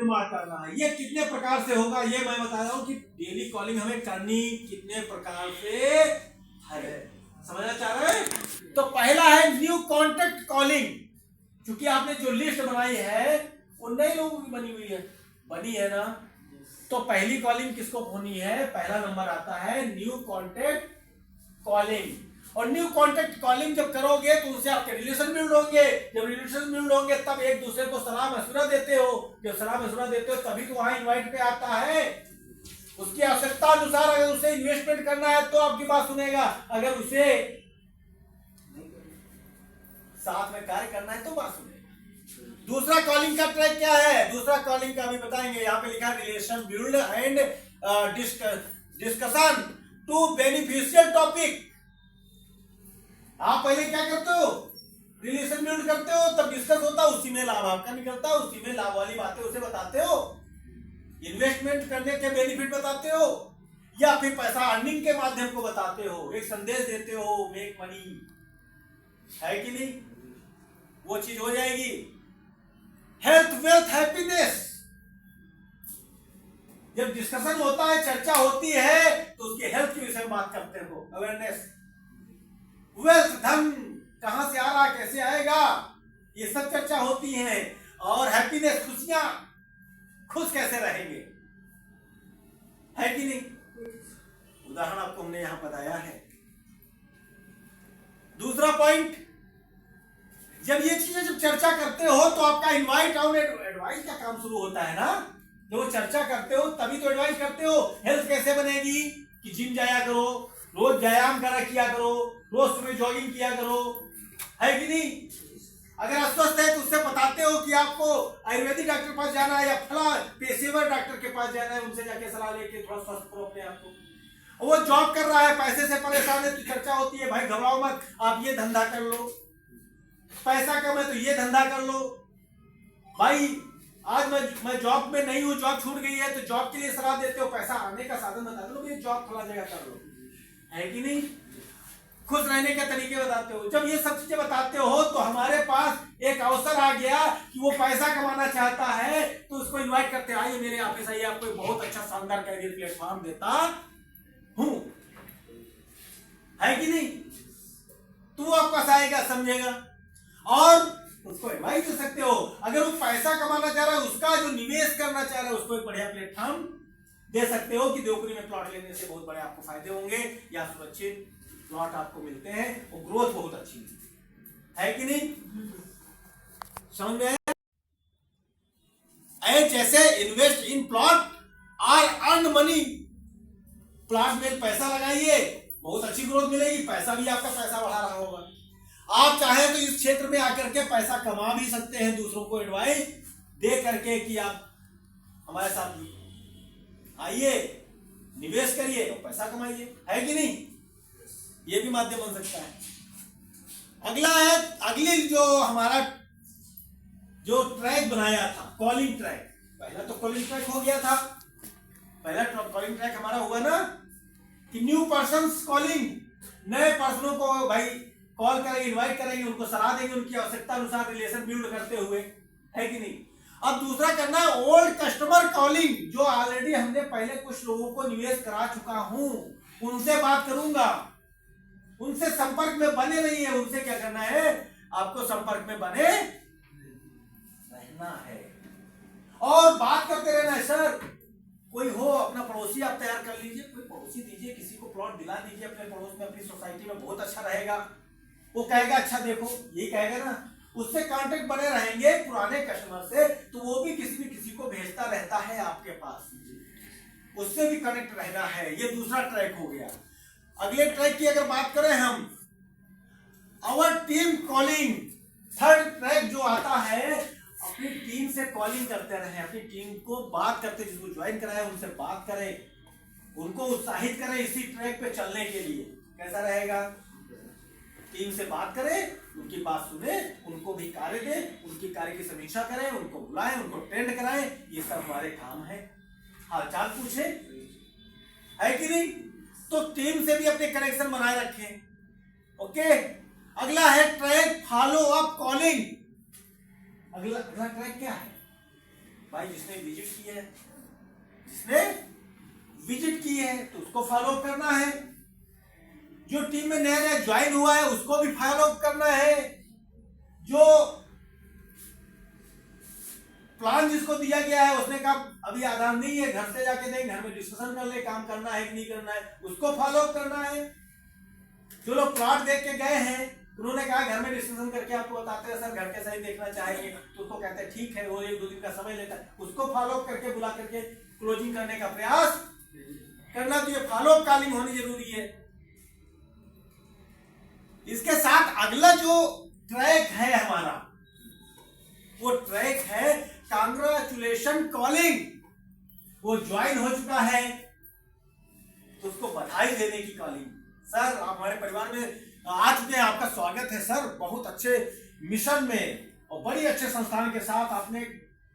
करना है। ये कितने प्रकार से होगा ये मैं बता रहा हूं कि डेली कॉलिंग हमें करनी कितने प्रकार से है, समझना चाह रहे हैं। तो पहला है न्यू कॉन्टेक्ट कॉलिंग। क्योंकि आपने जो लिस्ट बनाई है वो नए लोगों की बनी है ना। तो पहली कॉलिंग किसको होनी है, पहला नंबर आता है न्यू कॉन्टेक्ट कॉलिंग। और न्यू कॉन्टेक्ट कॉलिंग जब करोगे तो उससे आपके रिलेशन बिल्ड होंगे। जब रिलेशन बिल्ड होंगे तब एक दूसरे को सलाह मशवरा देते हो। जब सलाह मशवरा देते हो तभी तो वहां इनवाइट पे आता है। उसकी आवश्यकता अनुसार अगर उसे इन्वेस्टमेंट करना है तो आपकी बात सुनेगा, अगर उसे साथ में कार्य करना है तो बात सुनेगा। दूसरा कॉलिंग का ट्रैक क्या है, दूसरा कॉलिंग का भी बताएंगे। यहाँ पे लिखा relation build and discussion to beneficial topic. आप पहले क्या करते हो, रिलेशन बिल्ड करते हो, तब डिस्कस होता है, उसी में लाभ आपका निकलता है, उसी में लाभ वाली बातें उसे बताते हो। इन्वेस्टमेंट करने के बेनिफिट बताते हो या फिर पैसा अर्निंग के माध्यम को बताते हो, एक संदेश देते हो, मेक मनी, है कि नहीं, वो चीज हो जाएगी। हेल्थ वेल्थ हैप्पीनेस, जब डिस्कशन होता है, चर्चा होती है, तो उसके हेल्थ के विषय में बात करते हो, अवेयरनेस। वेल्थ धन कहां से आ रहा, कैसे आएगा, ये सब चर्चा होती है। और हैप्पीनेस खुशियां, खुश कैसे रहेंगे, है कि नहीं। उदाहरण आपको हमने यहां बताया है। दूसरा पॉइंट, जब ये चीजें जब चर्चा करते हो तो आपका इनवाइट और एडवाइस का काम शुरू होता है ना। जब चर्चा करते हो तभी तो एडवाइस करते हो। हेल्थ कैसे बनेगी कि जिम जाया करो, रोज व्यायाम किया करो, रोज सुबह जॉगिंग किया करो, है कि नहीं। अगर अस्वस्थ है तो उससे बताते हो कि आपको आयुर्वेदिक डॉक्टर के पास जाना है या फला पेशेवर डॉक्टर के पास जाना है, उनसे जाके सलाह लेके थोड़ा स्वस्थ करो अपने आप को। वो जॉब कर रहा है, पैसे से परेशान है तो चर्चा होती है, भाई घबराओ मत, आप ये धंधा कर लो, पैसा कम है तो ये धंधा कर लो। भाई आज मैं जॉब में नहीं हूं, जॉब छूट गई है, तो जॉब के लिए सलाह देते हो, पैसा आने का साधन बता दो, ये जॉब फला जगह कर लो, है कि नहीं। खुश रहने के तरीके बताते हो। जब ये सब चीजें बताते हो तो हमारे पास एक अवसर आ गया कि वो पैसा कमाना चाहता है, तो उसको इनवाइट करते हैं, आइए मेरे ऑफिस आइए, आपको बहुत अच्छा शानदार कैरियर प्लेटफॉर्म देता हूं, है कि नहीं। तो वो आपका आएगा, समझेगा और उसको एडवाइस दे सकते हो। अगर वो पैसा कमाना चाह रहा है, उसका जो निवेश करना चाह रहा है, उसको एक बढ़िया प्लेटफॉर्म दे सकते हो कि देवपुरी में प्लॉट लेने से बहुत बड़े आपको फायदे होंगे, या सुरक्षित प्लॉट आपको मिलते हैं, वो ग्रोथ बहुत अच्छी है कि नहीं, समझ में। जैसे इन्वेस्ट इन प्लॉट और अर्न मनी, प्लॉट में पैसा लगाइए, बहुत अच्छी ग्रोथ मिलेगी, पैसा भी आपका पैसा बढ़ा रहा होगा। आप चाहे तो इस क्षेत्र में आकर के पैसा कमा भी सकते हैं, दूसरों को एडवाइस दे करके कि आप हमारे साथ आइए, निवेश करिए और पैसा कमाइए, है कि नहीं। ये भी माध्यम बन सकता है। अगला है, अगली जो हमारा जो ट्रैक बनाया था, कॉलिंग ट्रैक। पहला तो कॉलिंग ट्रैक हो गया था, पहला कॉलिंग ट्रैक हमारा हुआ ना कि न्यू पर्सन्स कॉलिंग, नए पर्सनों को भाई कॉल करेंगे, इनवाइट करेंगे, उनको सलाह देंगे उनकी आवश्यकता अनुसार, रिलेशन बिल्ड करते हुए, है कि नहीं। अब दूसरा करना है ओल्ड कस्टमर कॉलिंग, जो ऑलरेडी हमने पहले कुछ लोगों को निवेश करा चुका हूं, उनसे बात करूंगा, उनसे संपर्क में बने रहिए। उनसे क्या करना है, आपको संपर्क में बने रहना है और बात करते रहना है। सर कोई हो अपना पड़ोसी आप तैयार कर लीजिए, कोई पड़ोसी दीजिए, किसी को प्लॉट दिला दीजिए अपने पड़ोस में, अपनी सोसाइटी में, बहुत अच्छा रहेगा। वो कहेगा अच्छा देखो, यही कहेगा ना, उससे कांटेक्ट बने रहेंगे पुराने कस्टमर से, तो वो भी किसी को भेजता रहता है आपके पास, उससे भी कनेक्ट रहना है। ये दूसरा ट्रैक हो गया। अगले ट्रैक की अगर बात करें हम, our team calling, third track जो आता है, अपनी टीम से कॉलिंग करते रहे, अपनी टीम को बात करते, जिसको ज्वाइन कराए उनसे बात करें, उनको उत्साहित करें इसी ट्रैक पे चलने के लिए। कैसा रहेगा, टीम से बात करें, उनकी बात सुने, उनको भी कार्य दें, उनकी कार्य की समीक्षा करें, उनको बुलाएं, उनको ट्रेंड कराएं, ये सब हमारे काम है। हालचाल पूछे, है कि नहीं। तो टीम से भी अपने कनेक्शन बनाए रखें। ओके, अगला है ट्रैक फॉलो अप कॉलिंग। अगला ट्रैक क्या है, भाई जिसने विजिट की है तो उसको फॉलो करना है, जो टीम में नया नया ज्वाइन हुआ है उसको भी फॉलो करना है, जो प्लान जिसको दिया गया है उसने कहा अभी आधार नहीं है, घर से जाके दें, घर में डिस्कशन कर ले, काम करना है कि नहीं करना है, उसको फॉलो करना है। जो लोग प्लॉट देख के गए हैं उन्होंने कहा घर में डिस्कशन करके आपको बताते हैं सर घर के सही देखना चाहेंगे, तो उसको कहते हैं ठीक है, वो 1-2 दिन का समय लेता है, उसको फॉलो करके बुला करके क्लोजिंग करने का प्रयास करना। तो ये फॉलो कॉलिंग होनी जरूरी है। इसके साथ अगला जो ट्रैक है हमारा, वो ट्रैक है कांग्रेचुलेशन कॉलिंग। वो ज्वाइन हो चुका है तो उसको बधाई देने की कॉलिंग। सर आप हमारे परिवार में आ चुके हैं, आपका स्वागत है सर, बहुत अच्छे मिशन में और बड़ी अच्छे संस्थान के साथ आपने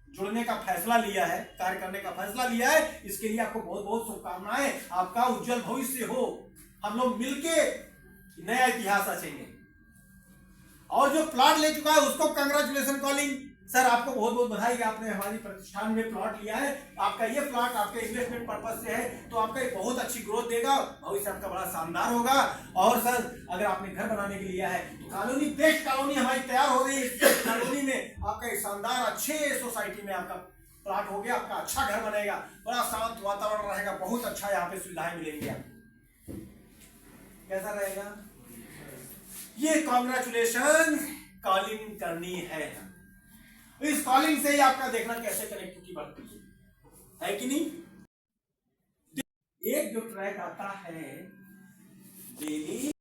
जुड़ने का फैसला लिया है, कार्य करने का फैसला लिया है, इसके लिए आपको बहुत बहुत शुभकामनाएं, आपका उज्जवल भविष्य हो, हम लोग मिलके नया इतिहास रचेंगे। और जो प्लॉट ले चुका है उसको कांग्रेचुलेशन कॉलिंग। सर आपको बहुत बहुत बधाई, आपने हमारी प्रतिष्ठान में प्लॉट लिया है, आपका ये प्लॉट आपके इन्वेस्टमेंट पर्पज से है तो आपका एक बहुत अच्छी ग्रोथ देगा, भविष्य आपका बड़ा शानदार होगा। और सर अगर आपने घर बनाने के लिए लिया है तो कॉलोनी, बेस्ट कॉलोनी हमारी तैयार हो रही है, कॉलोनी में आपका एक शानदार अच्छे सोसाइटी में आपका प्लॉट हो गया, आपका अच्छा घर बनेगा, बड़ा शांत वातावरण रहेगा, बहुत अच्छा यहाँ पे सुविधाएं मिलेंगी आपको। कैसा रहेगा? ये कांग्रेचुलेशन कॉलिंग करनी है। इस कॉलिंग से ही आपका देखना कैसे कनेक्टिविटी बढ़ती है कि नहीं। एक जो ट्रैक आता है डेली